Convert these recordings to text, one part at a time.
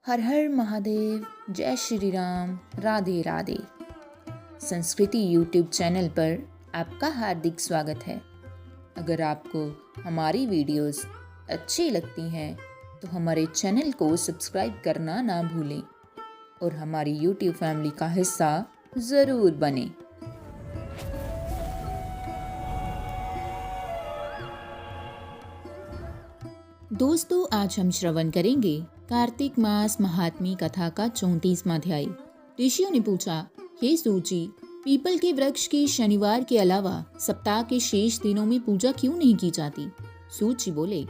हर हर महादेव, जय श्री राम, राधे राधे। संस्कृति YouTube channel पर आपका हार्दिक स्वागत है। अगर आपको हमारी वीडियोस अच्छी लगती हैं तो हमारे चैनल को सब्सक्राइब करना ना भूलें और हमारी यूट्यूब फैमिली का हिस्सा ज़रूर बने। दोस्तों, आज हम श्रवण करेंगे कार्तिक मास महात्मी कथा का 34वां अध्याय। ऋषियों ने पूछा, हे सूची, पीपल के वृक्ष की शनिवार के अलावा सप्ताह के शेष दिनों में पूजा क्यों नहीं की जाती? सूची बोले,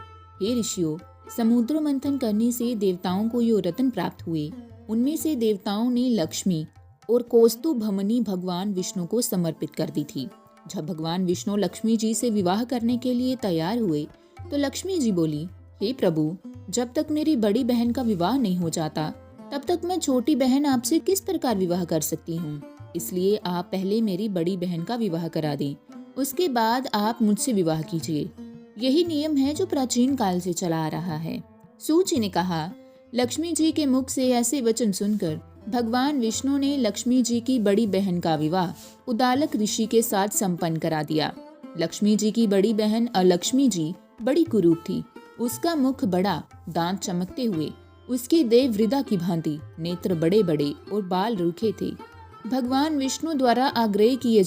हे ऋषियों, समुद्र मंथन करने से देवताओं को यो रत्न प्राप्त हुए। उनमें से देवताओं ने लक्ष्मी और कौस्तुभमणि भगवान विष्णु को समर्पित कर दी थी। जब भगवान विष्णु लक्ष्मी जी से विवाह करने के लिए तैयार हुए तो लक्ष्मी जी बोली, हे प्रभु, जब तक मेरी बड़ी बहन का विवाह नहीं हो जाता तब तक मैं छोटी बहन आपसे किस प्रकार विवाह कर सकती हूँ। इसलिए आप पहले मेरी बड़ी बहन का विवाह करा दें, उसके बाद आप मुझसे विवाह कीजिए। यही नियम है जो प्राचीन काल से चला आ रहा है। सूची ने कहा, लक्ष्मी जी के मुख से ऐसे वचन सुनकर भगवान विष्णु ने लक्ष्मी जी की बड़ी बहन का विवाह उदालक ऋषि के साथ संपन्न करा दिया। लक्ष्मी जी की बड़ी बहन अलक्ष्मी जी बड़ी कुरूप थी। उसका मुख बड़ा, दांत चमकते हुए, उसकी देह वृदा की भांति, नेत्र बड़े बड़े और बाल रूखे थे। भगवान विष्णु द्वारा आग्रह किए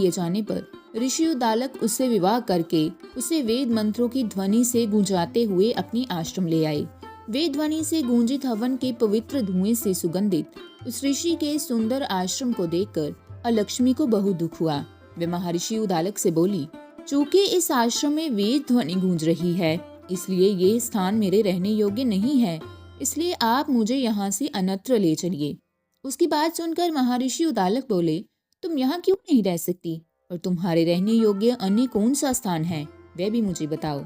जाने पर ऋषि उदालक उससे विवाह करके उसे वेद मंत्रों की ध्वनि से गूंजाते हुए अपनी आश्रम ले आए। वेद ध्वनि से गूंजित हवन के पवित्र धुएं से सुगंधित उस ऋषि के सुंदर आश्रम को देखकर अलक्ष्मी को बहुत दुख हुआ। वे महर्षि उदालक से बोली, चूंकि इस आश्रम में वेद ध्वनि गूंज रही है, इसलिए ये स्थान मेरे रहने योग्य नहीं है, इसलिए आप मुझे यहाँ से अन्यत्र ले चलिए। उसकी बात सुनकर महर्षि उदालक बोले, तुम यहाँ क्यों नहीं रह सकती और तुम्हारे रहने योग्य अन्य कौन सा स्थान है, वह भी मुझे बताओ।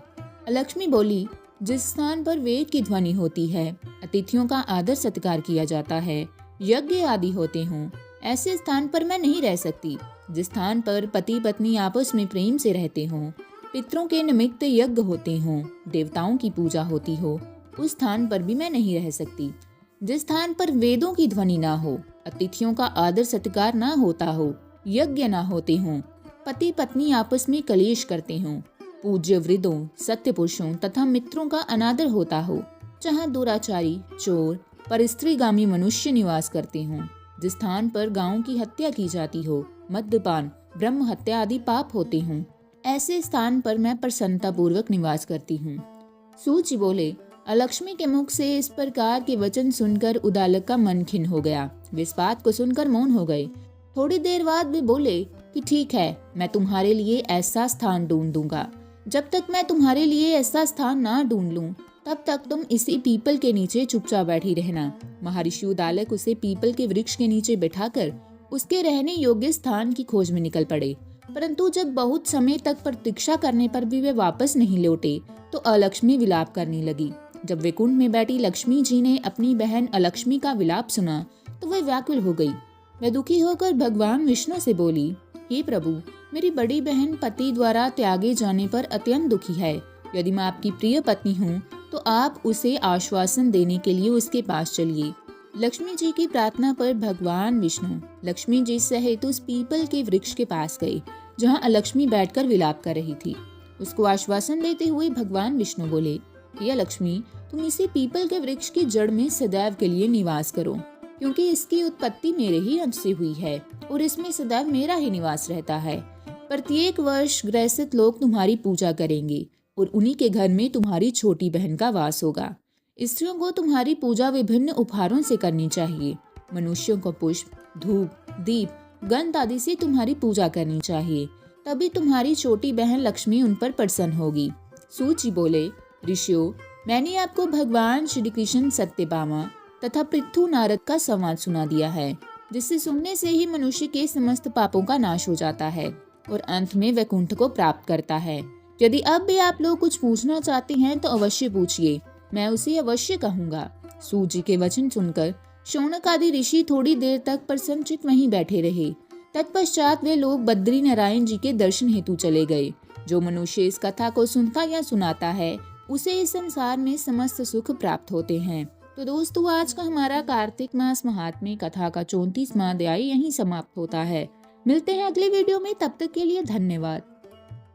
लक्ष्मी बोली, जिस स्थान पर वेद की ध्वनि होती है, अतिथियों का आदर सत्कार किया जाता है, यज्ञ आदि होते हों, ऐसे स्थान पर मैं नहीं रह सकती। जिस स्थान पर पति पत्नी आपस में प्रेम से रहते हों, पितरों के निमित्त यज्ञ होते हों, देवताओं की पूजा होती हो, उस स्थान पर भी मैं नहीं रह सकती। जिस स्थान पर वेदों की ध्वनि ना हो, अतिथियों का आदर सत्कार ना होता हो, यज्ञ ना होते हों, पति पत्नी आपस में कलेश करते हों, पूज्य वृद्धों, सत्य पुरुषों तथा मित्रों का अनादर होता हो, जहाँ दुराचारी, चोर, परिस्त्रीगामी मनुष्य निवास करते हों, जिस स्थान पर गायों की हत्या की जाती हो, मद्यपान, ब्रह्म हत्या आदि पाप होते हों, ऐसे स्थान पर मैं प्रसन्नता पूर्वक निवास करती हूँ। सूची बोले, अलक्ष्मी के मुख से इस प्रकार के वचन सुनकर उदालक का मन खिन्न हो गया। वे इस बात को सुनकर मौन हो गए। थोड़ी देर बाद वे बोले कि ठीक है, मैं तुम्हारे लिए ऐसा स्थान ढूंढ दूंगा। जब तक मैं तुम्हारे लिए ऐसा स्थान ना ढूंढ लूं, तब तक तुम इसी पीपल के नीचे चुपचाप बैठी रहना। महर्षि उदालक उसे पीपल के वृक्ष के नीचे बैठाकर उसके रहने योग्य स्थान की खोज में निकल पड़े। परंतु जब बहुत समय तक प्रतीक्षा करने पर भी वे वापस नहीं लौटे तो अलक्ष्मी विलाप करने लगी। जब वे कुंड में बैठी लक्ष्मी जी ने अपनी बहन अलक्ष्मी का विलाप सुना तो वह व्याकुल हो गई। वह दुखी होकर भगवान विष्णु से बोली, हे प्रभु, मेरी बड़ी बहन पति द्वारा त्यागे जाने पर अत्यंत दुखी है। यदि मैं आपकी प्रिय पत्नी हूँ तो आप उसे आश्वासन देने के लिए उसके पास चलिए। लक्ष्मी जी की प्रार्थना पर भगवान विष्णु लक्ष्मी जी सहित उस पीपल के वृक्ष के पास गए जहाँ अलक्ष्मी बैठकर विलाप कर रही थी। उसको आश्वासन देते हुए भगवान विष्णु बोले, हे लक्ष्मी, तुम इसी पीपल के वृक्ष की जड़ में सदैव के लिए निवास करो, क्योंकि इसकी उत्पत्ति मेरे ही अंश से हुई है और इसमें सदैव मेरा ही निवास रहता है। प्रत्येक वर्ष गृहस्थ लोग तुम्हारी पूजा करेंगे और उन्हीं के घर में तुम्हारी छोटी बहन का वास होगा। स्त्रियों को तुम्हारी पूजा विभिन्न उपहारों से करनी चाहिए। मनुष्यों को पुष्प, धूप, दीप, गंध आदि से तुम्हारी पूजा करनी चाहिए, तभी तुम्हारी छोटी बहन लक्ष्मी उन पर प्रसन्न होगी। सूची बोले, ऋषियों, मैंने आपको भगवान श्री कृष्ण सत्यभामा तथा पृथु नारद का संवाद सुना दिया है, जिससे सुनने से ही मनुष्य के समस्त पापों का नाश हो जाता है और अंत में वैकुंठ को प्राप्त करता है। यदि अब भी आप लोग कुछ पूछना चाहते हैं तो अवश्य पूछिए, मैं उसे अवश्य कहूँगा। सूजी के वचन सुनकर शौनक आदि ऋषि थोड़ी देर तक प्रसन्नचित्त वहीं बैठे रहे। तत्पश्चात वे लोग बद्री नारायण जी के दर्शन हेतु चले गए। जो मनुष्य इस कथा को सुनता या सुनाता है उसे इस संसार में समस्त सुख प्राप्त होते हैं। तो दोस्तों, आज का हमारा कार्तिक मास महात्म्य कथा का 34वां अध्याय यहीं समाप्त होता है। मिलते हैं अगले वीडियो में, तब तक के लिए धन्यवाद।